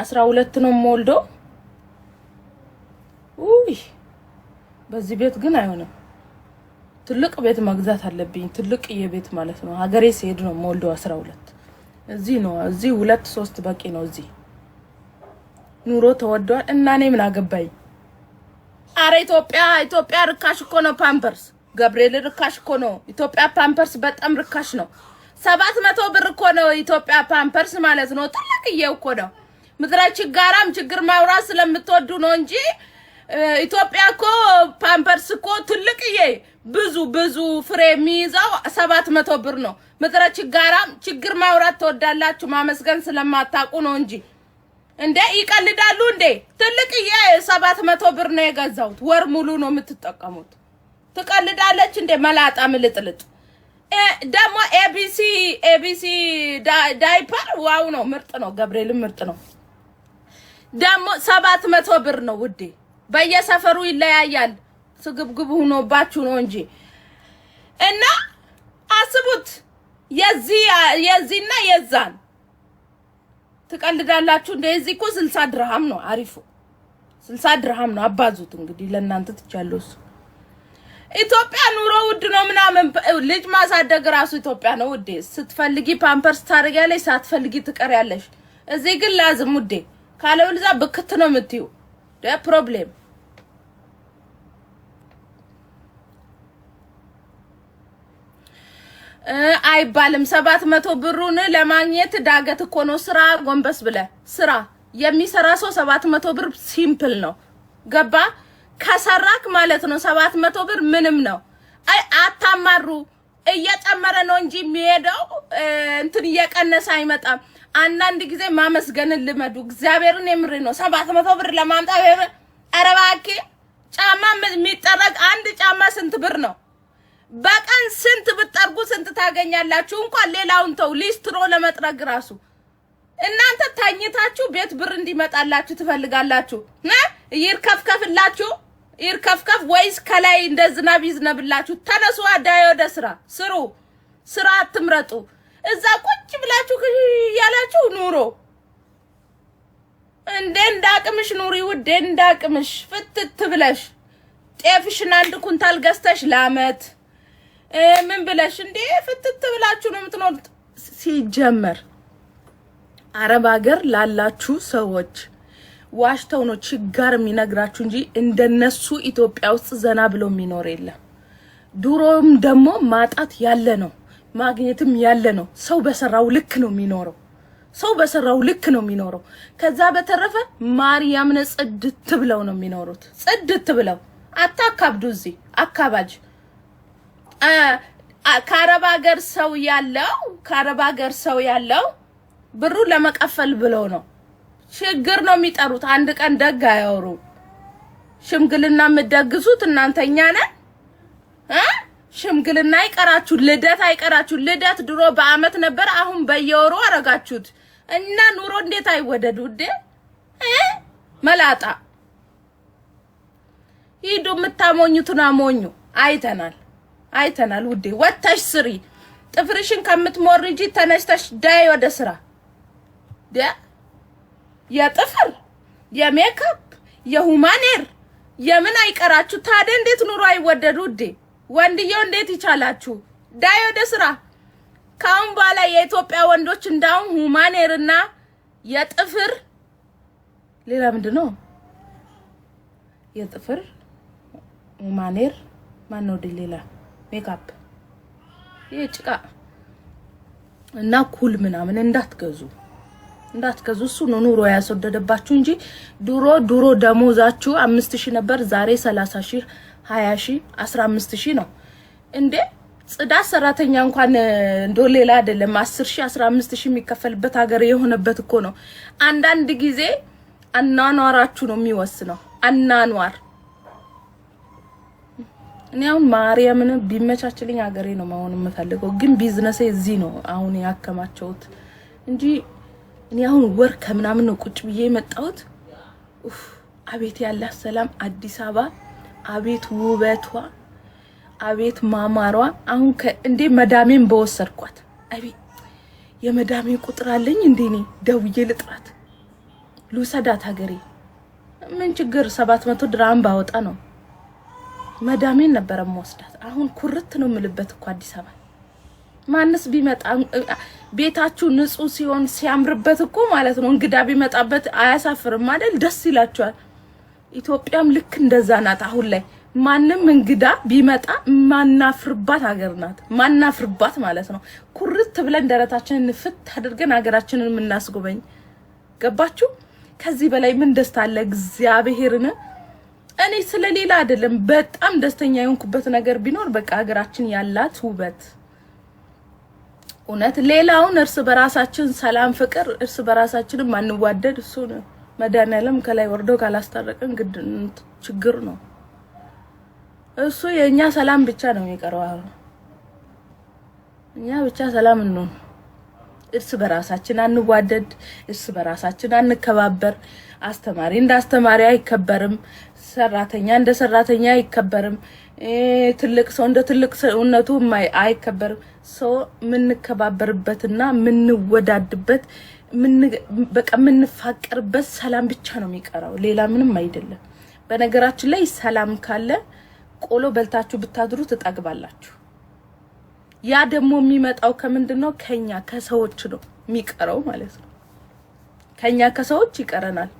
12 ነው ሞልዶ ውይ በዚህ ቤት ግን አይሆንም ትልቅ ቤት መግዛት አለብኝ ትልቅ የቤት ማለት ነው ሀገሬ ሲሄድ ነው ሞልዶ 12 እዚህ ነው እዚህ 2 3 በቂ ነው እዚህ ኑሮ ተወዷል እና እኔ ምን አገባኝ አረ ኢትዮጵያ ርካሽ እኮ ነው ፓምፐርስ ገብርኤል ርካሽ እኮ ነው ኢትዮጵያ ፓምፐርስ በጣም ርካሽ ነው 700 ብር እኮ ነው ኢትዮጵያ ፓምፐርስ ማለት ነው ትልቅዬው እኮ ነው ምድራች ጋራም ችግር ማውራት ስለምትወዱ ነው እንጂ ኢትዮጵያ እኮ ፓምፐርስ እኮ ትልቅዬ ብዙ ፍሬ የሚይዛው 700 ብር ነው ምድራች ጋራም ችግር ማውራት ተወዳላችሁ ማመስገን ስለማታቁ ነው እንጂ እንዴ ይቀልዳሉ እንዴ ትልቅዬ 700 ብር ነው የገዛውት ወር ሙሉ ነው የምትጠቀሙት ትቀልዳለች እንዴ መላጣ ምልጥልጥ ደሞ ኤቢሲ ዳይፐር ዋው ነው ምርጥ ነው ገብርኤል ምርጥ ነው ደሞ 700 ብር ነው ውዴ በየሰፈሩ ይለያያል ስግብግብ ሆኖባችሁ ነው እንጂ እና አስቡት የዚህና የዛን ትቀልዳላችሁ እንደዚህ እኮ 60 ድርሃም ነው አሪፉ 60 ድርሃም ነው አባዙት እንግዲህ ለእናንተ ትቻለውስ ኢትዮጵያ ኑሮ ውድ ነው ምናምን ልጅ ማሳደግ ራሱ ኢትዮጵያ ነው ውዴ ስትፈልጊ ፓምፐርስ ታርጋለሽ ሳትፈልጊ ትቀሪያለሽ እዚህ ግን ላዝም ውዴ ካለውልዛ በክት ነው የምትዩ ፕሮብሌም አይባልም 700 ብሩን ለማግኘት ዳገት እኮ ነው ስራ ጎንበስ ብለ ስራ የሚሰራ ሰው 700 ብር ሲምፕል ነው ገባ ከሰራክ ማለት ነው 700 ብር ምንም ነው አይ አታማሩ እየጨመረ ነው እንጂ የሚሄደው እንትን እየቀነሰ አይመጣም አንዳንድ ጊዜ ማመስገን ልመዱ እግዚአብሔርን የምሬ ነው 700 ብር ለማምጣት አረባኪ ጫማ የሚጠረግ አንድ ጫማ ስንት ብር ነው በቀን ስንት ብትጠርጉ ስንት ታገኛላችሁ እንኳን ሌላውን ተው ሊስትሮ ለመጥረግ ራሱ እናንተ ታኝታችሁ ቤት ብር እንዲመጣላችሁ ትፈልጋላችሁ ይርከፍከፍ ወይስ ከላይ እንደዝናብ ይዝነብላችሁ ተነሱ አዳይ ወደ ስራ አትምረጡ እዛ ቁጭ ብላችሁ ያላችሁ ኑሮ እንዳቅምሽ ኑሪ ውዴ እንዳቅምሽ ፍትት ብለሽ ጤፍሽን አንድ ኩንታል ገዝተሽ ለአመት ምን ብለሽ እንዴ ፍትት ብላችሁ ነው የምትኖሩት ሲጀመር አረብ ሀገር ላላችሁ ሰዎች ዋሽተው ነው ችግር የሚነግራችሁ እንጂ እንደነሱ ኢትዮጵያ ውስጥ ዘና ብሎ የሚኖር የለም ዱሮም ደሞ ማጣት ያለ ነው ማግኘትም ያለ ነው ሰው በሰራው ልክ ነው የሚኖረው ከዛ በተረፈ ማርያም ጽድት ብለው ነው የሚኖሩት ጽድት ብለው አታካብዱ እዚህ አካባጅ ከአረብ ሀገር ሰው ያለው ብሩ ለመቀፈል ብለው ነው ችግር ነው የሚጠሩት አንድ ቀን ደግ አያወሩ ሽምግልና ምደግሱት እናንተኛ ነን ሽምግልና አይቀራችሁ ልደት ድሮ በአመት ነበር አሁን በየወሩ አረጋችሁት እና ኑሮ እንዴት አይወደድ ውዴ መላጣ ሂዱ ምታሞኙቱና ሞኙ አይተናል ውዴ ወተሽ ስሪ ጥፍርሽን ከምትሞርጂ ተነስተሽ ዳይ ወደ ስራ የጥፍር የሜካፕ የሁማኔር የምን አይቀራችሁ ታዲያ እንዴት ኑሮ አይወደድ ውዴ ወንድየው እንዴት ይቻላችሁ ዳይ ወደ ስራ ካሁን በኋላ የኢትዮጵያ ወንዶች እንዳው ሁማኔርና የጥፍር ሌላ ምንድነው የጥፍር ሁማኔር ማነው ሌላ ሜካፕ የጭቃ እና ኩል ምናምን እንዳትገዙ እሱ ኑሮ ያስወደደባችሁ እንጂ ድሮ ደሞዛችሁ 5000 ነበር ዛሬ 30000 20000 15000 ነው እንዴ ጽዳት ሰራተኛ እንኳን እንዶ ሌላ አይደለም 10000 15000 የሚከፈልበት ሀገር የሆነበት እኮ ነው አንዳንድ ጊዜ አናኗራችሁ ነው የሚወስነው አናኗር እኔ አሁን ማርያምን ቢመቻችልኝ ሀገሬ ነው ማውን የምፈልገው ግን ቢዝነሴ እዚህ ነው አሁን ያከማቸውት እንጂ እኔ አሁን ወር ከምናምን ነው ቁጭ ብዬ መጣሁት አቤት ያለ ሰላም አዲስ አበባ አቤት ውበቷ አቤት ማማሯ አሁን እንዴ መዳሜን በወሰርኳት አቤት የመዳሜ ቁጥር አለኝ እንዴ እኔ ደውዬ ልጥራት ልውሰዳት ሀገሬ ምን ችግር 700 ድራም ባወጣ ነው መዳሜን ነበር የምወስዳት አሁን ኩርት ነው የምልበት እኮ አዲስ አበባ ማንስ ቢመጣ ቤታችሁ ንጹህ ሲሆን ሲያምርበት እኮ ማለት ነው እንግዳ ቢመጣበት አያሳፍርም አይደል ደስ ይላችኋል ኢትዮጵያም ልክ እንደዛ ናት አሁን ላይ ማንንም እንግዳ ቢመጣ ማናፍርባት ሀገር ናት ማናፍርባት ማለት ነው ኩርት ብለን ደረታችንን ፍት አድርገን ሀገራችንን ምናስጎበኝ ገባችሁ ከዚህ በላይ ምን ደስታ አለ እግዚአብሔርን እኔ ስለሌላ አይደለም በጣም ደስተኛ የሆንኩበት ነገር ቢኖር በቃ ሀገራችን ያላት ውበት እውነት ሌላውን እርስ በራሳችን ሰላም ፍቅር እርስ በራሳችን ማንዋደድ እሱ መዳናለም ከላይ ወርዶ ካላስታረቀን ግድ ችግር ነው እሱ የኛ ሰላም ብቻ ነው የሚቀረው እኛ ብቻ ሰላም ነው እርስ በራሳችን አንዋደድ እርስ በራሳችን አንከባበር አስተማሪ እንደ አስተማሪ አይከበርም ሰራተኛ እንደ ሰራተኛ አይከበርም ትልቅ ሰው እንደ ትልቅ ሰውነቱ አይከበርም ሰው ምንከባበርበትና ምንወዳድበት በቃ ምንፋቀርበት ሰላም ብቻ ነው የሚቀረው ሌላ ምንም አይደለም በነገራችን ላይ ሰላም ካለ ቆሎ በልታችሁ ብታድሩ ተጣግባላችሁ ያ ደግሞ የሚመጣው ከምንድነው ከኛ ከሰዎች ነው የሚቀረው ማለት ነው ከኛ ከሰዎች ይቀረናል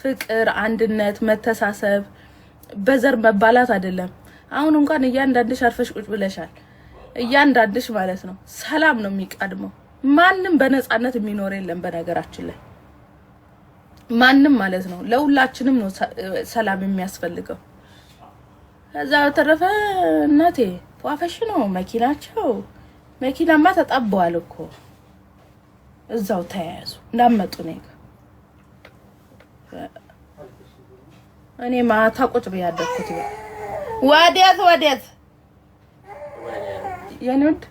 ፍቅር አንድነት መተሳሰብ በዘር መባላት አይደለም አሁን እንኳን እያንዳንድሽ አርፈሽ ቁጭ ብለሻል እያንዳንድሽ ማለት ነው ሰላም ነው የሚቀድመው ማንንም በነጻነት የሚኖር የለም በነገራችን ላይ ማንንም ማለት ነው ለሁላችንም ነው ሰላም የሚያስፈልገው ከዛ ተረፈ እናቴ ፏፈሽ ነው መኪናማ ተጣበዋል እኮ እዛው ተያያዙ እንዳመጡ ነው እኔ ማታ ቁጭ በያደኩት ወዴት የነድ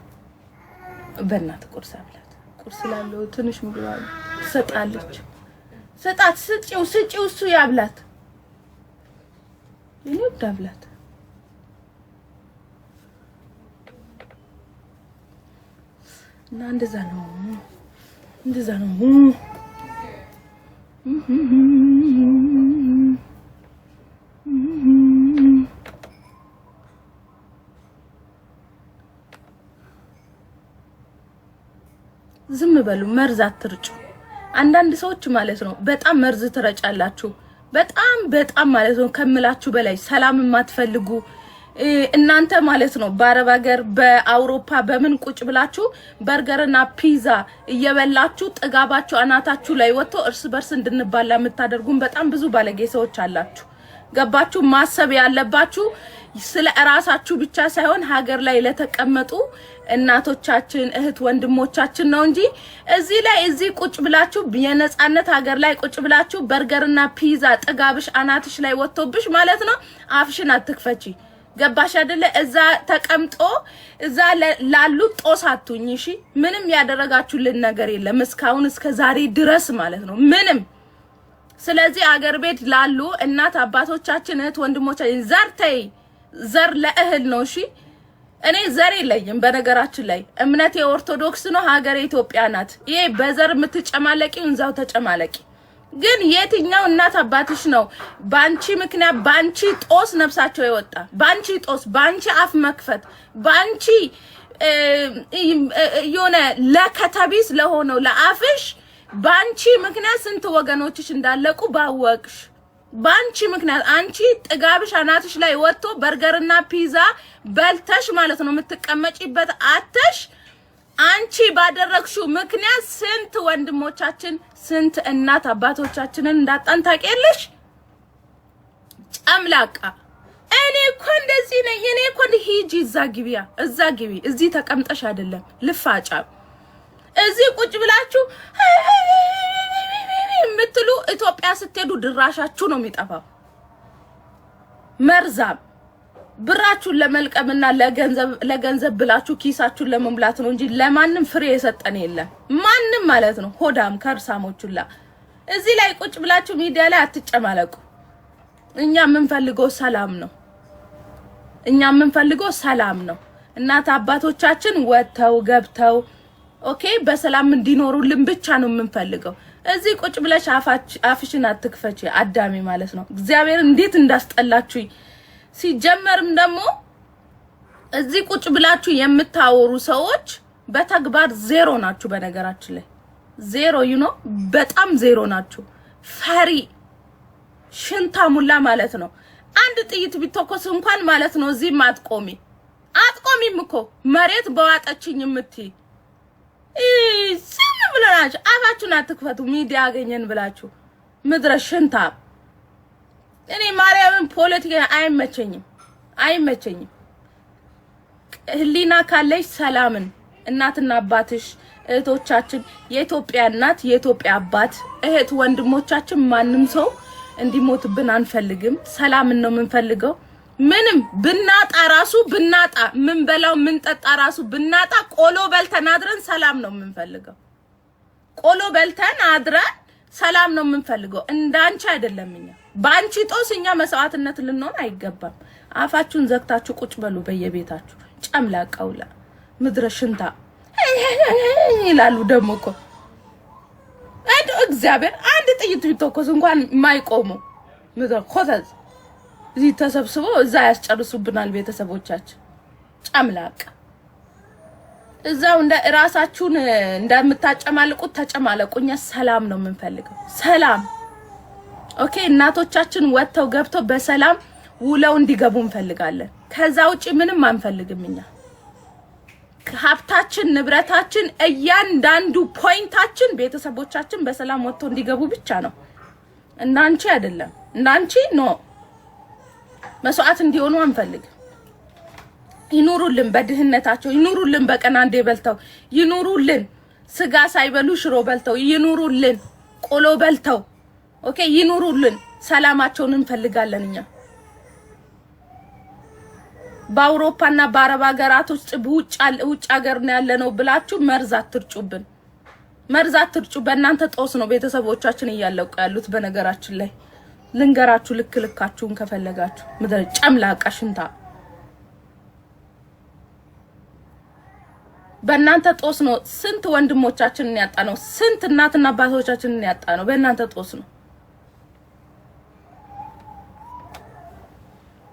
በእናት ቁርስ አብላት ቁርስ ላለው ትንሽ ምግብ ሰጣለች ስጪው እሱ ያብላት የነድ አብላት እና እንደዛ ነው ዝም በሉ መርዝ አትርጩ አንዳንድ ሰዎች ማለት ነው በጣም መርዝ ትረጫላችሁ በጣም ማለት ነው ከምላችሁ በላይ ሰላም ማትፈልጉ እናንተ ማለት ነው በአረብ ሀገር በአውሮፓ በምን ቁጭ ብላችሁ በርገርና ፒዛ እየበላችሁ ጥጋባችሁ አናታችሁ ላይ ወጥቶ እርስ በርስ እንድንባላ የምታደርጉን በጣም ብዙ ባለጌ ሰዎች አላችሁ ገባችሁ ማሰብ ያለባችሁ ስለ ራሳችሁ ብቻ ሳይሆን ሀገር ላይ ለተቀመጡ እናቶቻችን እህት ወንድሞቻችን ነው እንጂ እዚህ ቁጭ ብላችሁ የነጻነት ሀገር ላይ ቁጭ ብላችሁ በርገርና ፒዛ ጥጋብሽ አናትሽ ላይ ወጥቶብሽ ማለት ነው አፍሽን አትክፈቺ ገባሽ አይደለ እዛ ተቀምጦ እዛ ላሉ ጦሳቱኝ እሺ ምንም ያደረጋችሁልን ነገር የለም እስካሁን እስከ ዛሬ ድረስ ማለት ነው ምንም ስለዚህ አገር ቤት ላሉ እናት አባቶቻችን እህት ወንድሞቻችን ዘር ለእህል ነው እሺ እኔ ዘር የለኝም በነገራችን ላይ እምነቴ ኦርቶዶክስ ነው ሀገሬ ኢትዮጵያ ናት ይሄ በዘር የምትጨማለቂው እንዛው ተጨማለቂ ግን የትኛው እናት አባትሽ ነው ባንቺ ምክንያት ባንቺ ጦስ ነፍሳቸው ይወጣ ባንቺ ጦስ ባንቺ አፍ መክፈት ባንቺ የሆነ ለከተቢስ ለሆነው ለአፍሽ ባንቺ ምክንያት ስንት ወገኖችሽ እንዳለቁ ባወቅሽ ባንቺ ምክንያት አንቺ ጥጋብሽ አናትሽ ላይ ወጥቶ በርገርና ፒዛ በልተሽ ማለት ነው የምትቀመጪበት አተሽ አንቺ ባደረግሽው ምክንያት ስንት ወንድሞቻችን ስንት እናት አባቶቻችንን እንዳጣን ታውቂያለሽ ጨምላቃ እኔ እኮ እንደዚህ ነኝ እኔ እኮ ሂጂ እዛ ግቢ እዚህ ተቀምጠሽ አይደለም ልፋጫ እዚህ ቁጭ ብላችሁ ምትሉ ኢትዮጵያ ስትሄዱ ድራሻችሁ ነው የሚጠፋው መርዛም ብራችሁን ለመልቀምና ለገንዘብ ብላችሁ ኪሳችሁን ለመምላት ነው እንጂ ለማንም ፍሬ የሰጠን የለም ማንንም ማለት ነው ሆዳም ከርሳሞቹላ እዚህ ላይ ቁጭ ብላችሁ ሚዲያ ላይ አትጨማለቁ እኛ የምንፈልገው ሰላም ነው እናት አባቶቻችን ወጥተው ገብተው ኦኬ በሰላም እንዲኖሩልን ብቻ ነው የምንፈልገው እዚህ ቁጭ ብለሽ አፍሽን አትክፈቺ አዳሚ ማለት ነው። እግዚአብሔር እንዴት እንዳስጠላችሁ ሲጀመርም ደግሞ እዚህ ቁጭ ብላችሁ የምታወሩ ሰዎች በተግባር ዜሮ ናችሁ። በነገራችን ላይ ዜሮ በጣም ዜሮ ናችሁ። ፈሪ ሽንታ ሙላ ማለት ነው። አንድ ጥይት ቢተኮስ እንኳን ማለት ነው እዚህ አትቆሚም እኮ መሬት በዋጣችኝ የምትይ ስም ብለናችሁ አፋችሁን አትክፈቱ። ሚዲያ አገኘን ብላችሁ ምድረ ሽንታ። እኔ ማርያምን ፖለቲካ አይመቸኝም። ህሊና ካለሽ ሰላምን እናትና አባትሽ እህቶቻችን የኢትዮጵያ እናት የኢትዮጵያ አባት እህት ወንድሞቻችን ማንም ሰው እንዲሞትብን አንፈልግም። ሰላምን ነው የምንፈልገው። ምንም ብናጣ ምን በላው ምን ጠጣ ራሱ ብናጣ ቆሎ በልተን አድረን ሰላም ነው የምንፈልገው። ቆሎ በልተን አድረን ሰላም ነው የምንፈልገው። እንዳንቺ አይደለም። ባንቺ ጦስኛ መስዋዕትነት ልንሆን አይገባም። አፋችሁን ዘግታችሁ ቁጭ በሉ በየቤታችሁ። ጨምላቃውላ ምድረ ሽንታ ይላሉ ደግሞ እኮ እግዚአብሔር አንድ ጥይት ቢተኮስ እንኳን ማይቆሙ ምድረ ኮተት እዚህ ተሰብስበው እዛ ያስጨርሱብናል ቤተሰቦቻችን። ጨምላቃ እዛው እንደ ራሳችሁን እንደምታጨማልቁት ተጨማለቁኛ። ሰላም ነው የምንፈልገው። ሰላም ኦኬ። እናቶቻችን ወጥተው ገብተው በሰላም ውለው እንዲገቡ እንፈልጋለን። ከዛ ውጪ ምንም አንፈልግም። እኛ ሀብታችን ንብረታችን እያንዳንዱ ፖይንታችን ቤተሰቦቻችን በሰላም ወጥተው እንዲገቡ ብቻ ነው። እናንቺ አይደለም። እናንቺ ነው መስዋዕት እንዲሆኑ አንፈልግም። ይኑሩልን፣ በድህነታቸው ይኑሩልን፣ በቀን አንዴ በልተው ይኑሩልን፣ ስጋ ሳይበሉ ሽሮ በልተው ይኑሩልን፣ ቆሎ በልተው ኦኬ ይኑሩልን። ሰላማቸውን እንፈልጋለን እኛ። በአውሮፓና በአረብ ሀገራቶች ውጭ ሀገር ነው ያለነው ብላችሁ መርዝ አትርጩብን። በእናንተ ጦስ ነው ቤተሰቦቻችን እያለቁ ያሉት። በነገራችን ላይ ልንገራችሁ ልክልካችሁን ከፈለጋችሁ ምድረ ጨምላቃ ሽንታ በእናንተ ጦስ ነው። ስንት ወንድሞቻችንን ያጣነው፣ ስንት እናትና አባቶቻችንን ያጣነው በእናንተ ጦስ ነው።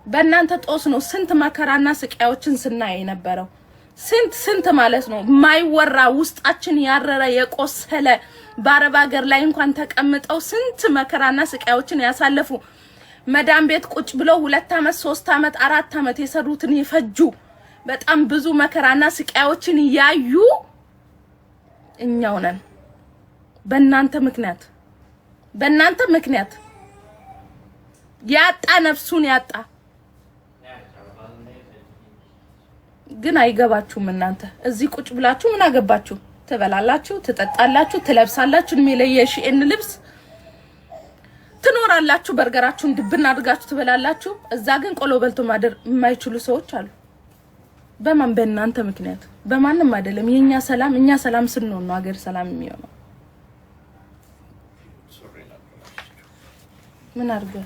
በእናንተ ጦስ ነው ስንት መከራና ስቃዮችን ስናይ የነበረው። ስንት ማለት ነው ማይወራ ውስጣችን ያረረ የቆሰለ በአረብ ሀገር ላይ እንኳን ተቀምጠው ስንት መከራና ስቃዮችን ያሳለፉ መዳም ቤት ቁጭ ብለው 2 አመት 3 አመት 4 አመት የሰሩትን ይፈጁ በጣም ብዙ መከራና ስቃዮችን ያዩ እኛው ነን። በእናንተ ምክንያት ያጣ ነፍሱን ያጣ ግን አይገባችሁም። እናንተ እዚህ ቁጭ ብላችሁ ምን አገባችሁ? ትበላላችሁ፣ ትጠጣላችሁ፣ ትለብሳላችሁ፣ የሚለየሽን ልብስ ትኖራላችሁ፣ በርገራችሁን ድብና አድርጋችሁ ትበላላችሁ። እዛ ግን ቆሎ በልቶ ማደር የማይችሉ ሰዎች አሉ። በማን? በእናንተ ምክንያት። በማንም አይደለም። የኛ ሰላም እኛ ሰላም ስንሆን ነው ሀገር ሰላም የሚሆነው። ምን አድርገ